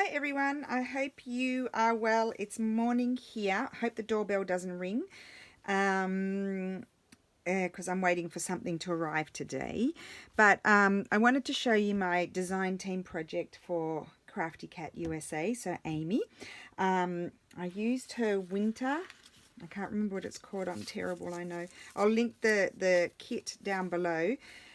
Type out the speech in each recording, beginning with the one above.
Hi everyone, I hope you are well. It's morning here. I hope the doorbell doesn't ring because I'm waiting for something to arrive today. But I wanted to show you my design team project for Crafty Cat USA, so Amy. I used her winter, I can't remember what it's called, I'm terrible, I know. I'll link the kit down below.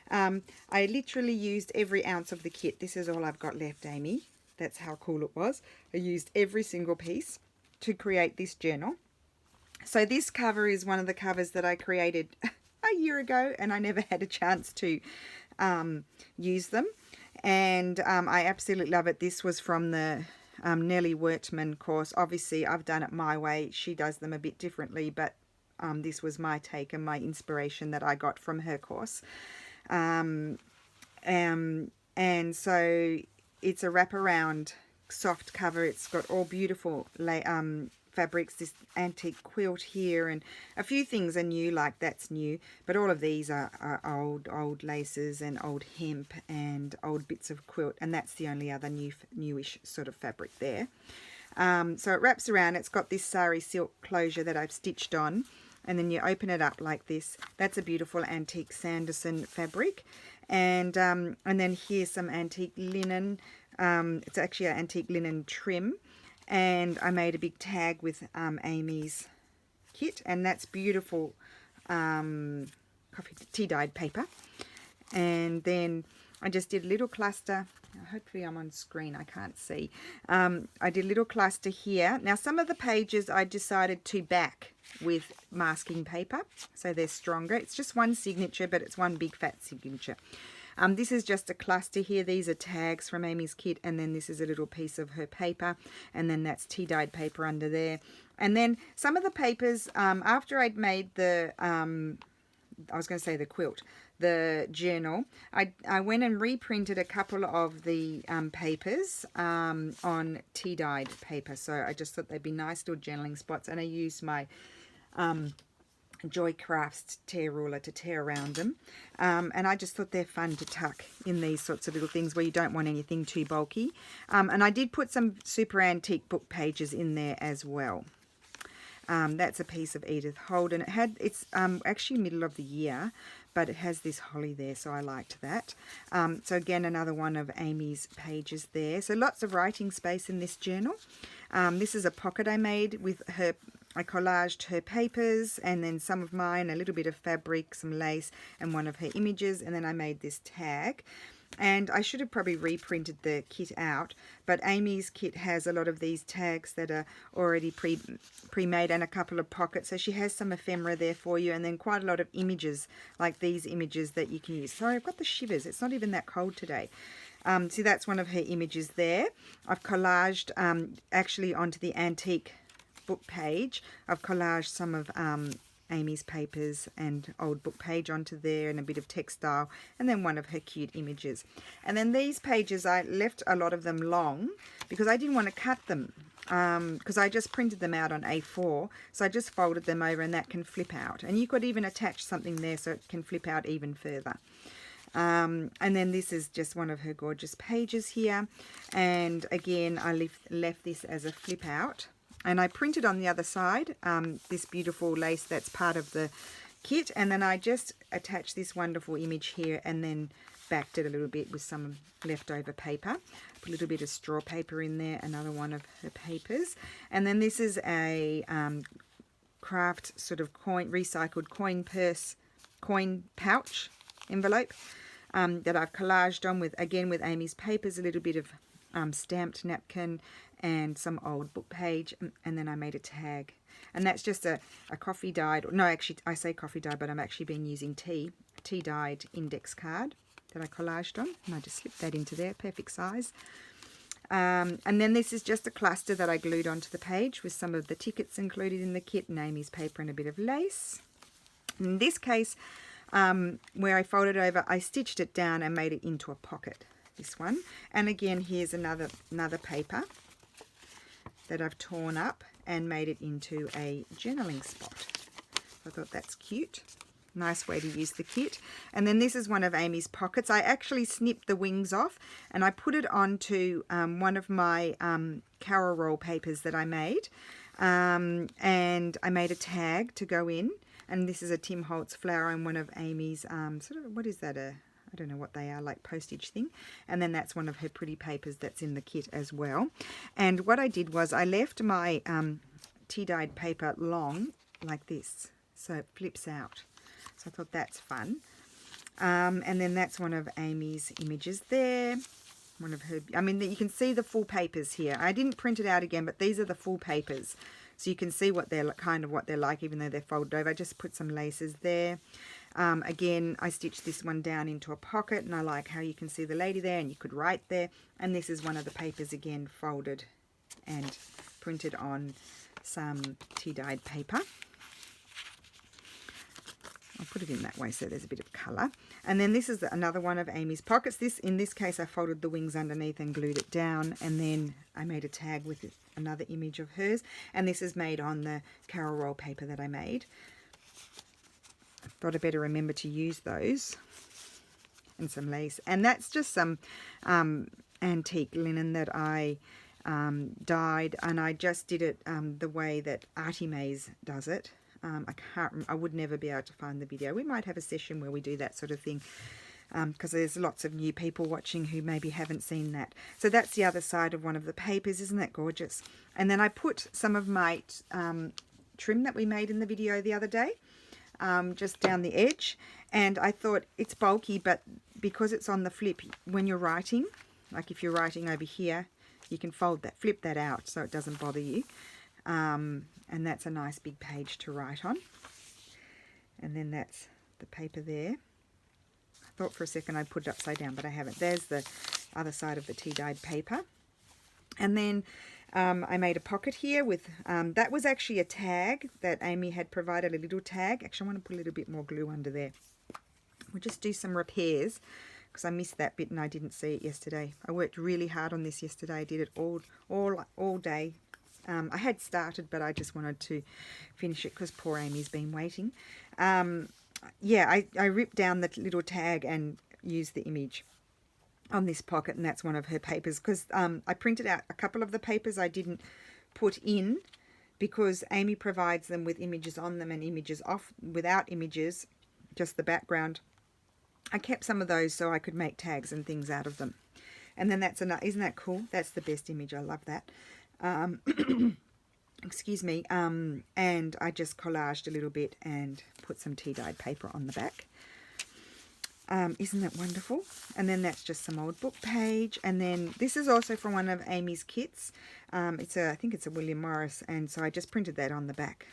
I literally used every ounce of the kit. This is all I've got left, Amy. That's how cool it was. I used every single piece to create this journal. So this cover is one of the covers that I created a year ago and I never had a chance to use them. And I absolutely love it. This was from the Nellie Wertman course. Obviously, I've done it my way. She does them a bit differently, but this was my take and my inspiration that I got from her course. And so it's a wraparound soft cover. It's got all beautiful fabrics, this antique quilt here, and a few things are new, like that's new, but all of these are old laces and old hemp and old bits of quilt, and that's the only other newish sort of fabric there. So it wraps around. It's got this sari silk closure that I've stitched on, and then you open it up like this. That's a beautiful antique Sanderson fabric. And then here's some antique linen. It's actually an antique linen trim. And I made a big tag with Amy's kit. And that's beautiful tea-dyed paper. And then I just did a little cluster. Hopefully I'm on screen, I can't see. I did a little cluster here. Now some of the pages I decided to back with masking paper, so they're stronger. It's just one signature, but it's one big fat signature. This is just a cluster here. These are tags from Amy's kit, and then this is a little piece of her paper, and then that's tea-dyed paper under there. And then some of the papers, after I'd made the, I was going to say the quilt, the journal, I went and reprinted a couple of the papers on tea-dyed paper. So I just thought they'd be nice little journaling spots, and I used my Joy Crafts tear ruler to tear around them. And I just thought they're fun to tuck in these sorts of little things where you don't want anything too bulky. And I did put some super antique book pages in there as well. That's a piece of Edith Holden. It's actually middle of the year, but it has this holly there, so I liked that. So again, another one of Amy's pages there. So lots of writing space in this journal. This is a pocket I made with her. I collaged her papers and then some of mine, a little bit of fabric, some lace, and one of her images, and then I made this tag. And I should have probably reprinted the kit out, but Amy's kit has a lot of these tags that are already pre-made and a couple of pockets. So she has some ephemera there for you, and then quite a lot of images, like these images that you can use. Sorry, I've got the shivers. It's not even that cold today. See, that's one of her images there. I've collaged actually onto the antique book page. I've collaged some of Amy's papers and old book page onto there, and a bit of textile, and then one of her cute images. And then these pages, I left a lot of them long because I didn't want to cut them because I just printed them out on A4, so I just folded them over, and that can flip out, and you could even attach something there so it can flip out even further. And then this is just one of her gorgeous pages here, and again I left this as a flip out. And I printed on the other side this beautiful lace that's part of the kit, and then I just attached this wonderful image here and then backed it a little bit with some leftover paper. Put a little bit of straw paper in there, another one of her papers. And then this is a craft sort of recycled coin purse, coin pouch envelope that I've collaged on with, again, with Amy's papers, a little bit of stamped napkin and some old book page, and then I made a tag. And that's just a coffee dyed, no, actually I say coffee dyed, but I'm actually been using tea dyed index card that I collaged on, and I just slipped that into there, perfect size. And then this is just a cluster that I glued onto the page with some of the tickets included in the kit, and Amy's paper and a bit of lace. In this case, where I folded over, I stitched it down and made it into a pocket, this one. And again, here's another paper that I've torn up and made it into a journaling spot. I thought that's cute. Nice way to use the kit. And then this is one of Amy's pockets. I actually snipped the wings off and I put it onto one of my Carol roll papers that I made. And I made a tag to go in. And this is a Tim Holtz flower and one of Amy's, sort of, what is that, I don't know what they are, like postage thing. And then that's one of her pretty papers that's in the kit as well. And what I did was I left my tea-dyed paper long like this, so it flips out. So I thought that's fun. And then that's one of Amy's images there. One of her, I mean, you can see the full papers here. I didn't print it out again, but these are the full papers. So you can see what they're kind of what they're like, even though they're folded over. I just put some laces there. Again, I stitched this one down into a pocket, and I like how you can see the lady there, and you could write there. And this is one of the papers again, folded and printed on some tea-dyed paper. I'll put it in that way so there's a bit of colour. And then this is another one of Amy's pockets. In this case, I folded the wings underneath and glued it down, and then I made a tag with another image of hers. And this is made on the Carol roll paper that I made. I thought I'd better remember to use those. And some lace. And that's just some antique linen that I dyed, and I just did it the way that Artie Mays does it. I would never be able to find the video. We might have a session where we do that sort of thing, because there's lots of new people watching who maybe haven't seen that. So that's the other side of one of the papers. Isn't that gorgeous? And then I put some of my trim that we made in the video the other day just down the edge, and I thought it's bulky, but because it's on the flip when you're writing, like if you're writing over here, you can flip that out so it doesn't bother you. And that's a nice big page to write on. And then that's the paper there. I thought for a second I'd put it upside down, but I haven't. There's the other side of the tea-dyed paper. And then I made a pocket here with, that was actually a tag that Amy had provided, a little tag. Actually, I want to put a little bit more glue under there. We'll just do some repairs, because I missed that bit and I didn't see it yesterday. I worked really hard on this yesterday. I did it all day. I had started, but I just wanted to finish it because poor Amy's been waiting. Yeah, I ripped down the little tag and used the image on this pocket, and that's one of her papers, because I printed out a couple of the papers I didn't put in, because Amy provides them with images on them and images off, without images, just the background. I kept some of those so I could make tags and things out of them. And then that's another, isn't that cool? That's the best image. I love that. Excuse me. And I just collaged a little bit and put some tea-dyed paper on the back. Isn't that wonderful? And then that's just some old book page. And then this is also from one of Amy's kits. I think it's a William Morris, and so I just printed that on the back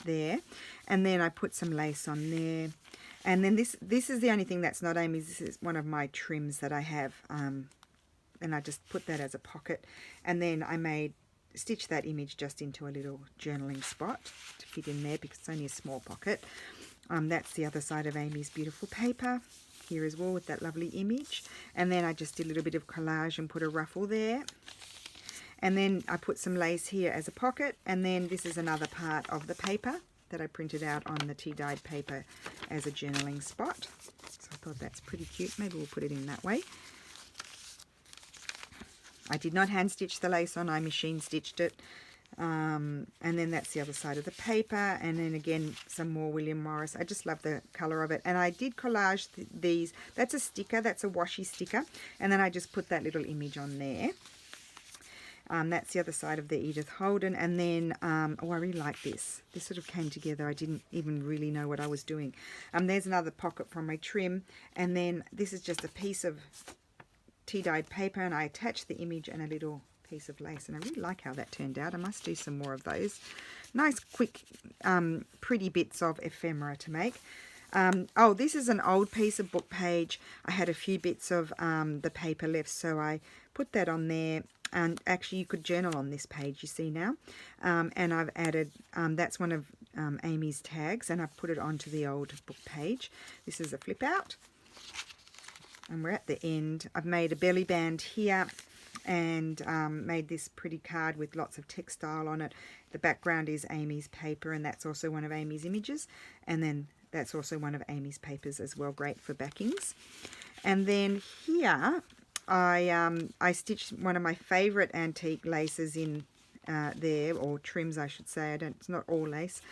there. And then I put some lace on there. And then this is the only thing that's not Amy's. This is one of my trims that I have. And I just put that as a pocket. And then I stitched that image just into a little journaling spot to fit in there, because it's only a small pocket. That's the other side of Amy's beautiful paper here as well, with that lovely image. And then I just did a little bit of collage and put a ruffle there. And then I put some lace here as a pocket. And then this is another part of the paper that I printed out on the tea-dyed paper as a journaling spot. So I thought that's pretty cute. Maybe we'll put it in that way. I did not hand stitch the lace on, I machine stitched it. And then that's the other side of the paper. And then again, some more William Morris. I just love the colour of it. And I did collage these. That's a sticker, that's a washi sticker. And then I just put that little image on there. That's the other side of the Edith Holden. And then, oh, I really like this. This sort of came together. I didn't even really know what I was doing. There's another pocket from my trim. And then this is just a piece of tea-dyed paper, and I attached the image and a little piece of lace. And I really like how that turned out. I must do some more of those. Nice, quick, pretty bits of ephemera to make. Oh, this is an old piece of book page. I had a few bits of the paper left, so I put that on there. And actually, you could journal on this page, you see now. And I've added, that's one of Amy's tags, and I've put it onto the old book page. This is a flip out. And we're at the end. I've made a belly band here, and made this pretty card with lots of textile on it. The background is Amy's paper, and that's also one of Amy's images. And then That's also one of Amy's papers as well, great for backings. And then here I stitched one of my favorite antique laces in there, or trims I should say. It's not all lace.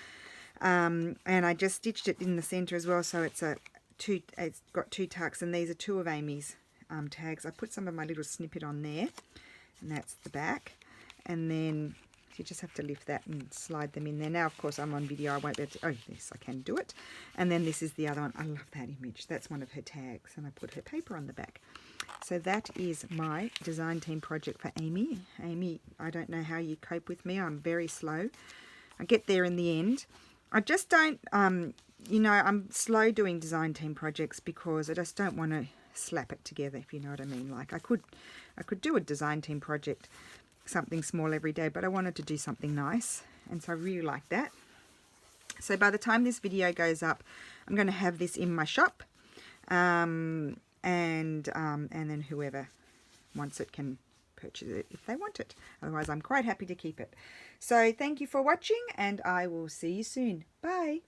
And I just stitched it in the center as well, so it's got 2 tucks, and these are 2 of Amy's tags. I put some of my little snippet on there, and that's the back. And then you just have to lift that and slide them in there. Now, of course, I'm on video. I won't be able to... Oh, yes, I can do it. And then this is the other one. I love that image. That's one of her tags, and I put her paper on the back. So that is my design team project for Amy. Amy, I don't know how you cope with me. I'm very slow. I get there in the end. I just don't, you know, I'm slow doing design team projects because I just don't want to slap it together, if you know what I mean. Like I could do a design team project, something small every day, but I wanted to do something nice, and so I really like that. So by the time this video goes up, I'm going to have this in my shop, and then whoever wants it can purchase it if they want it. Otherwise, I'm quite happy to keep it. So thank you for watching, and I will see you soon. Bye.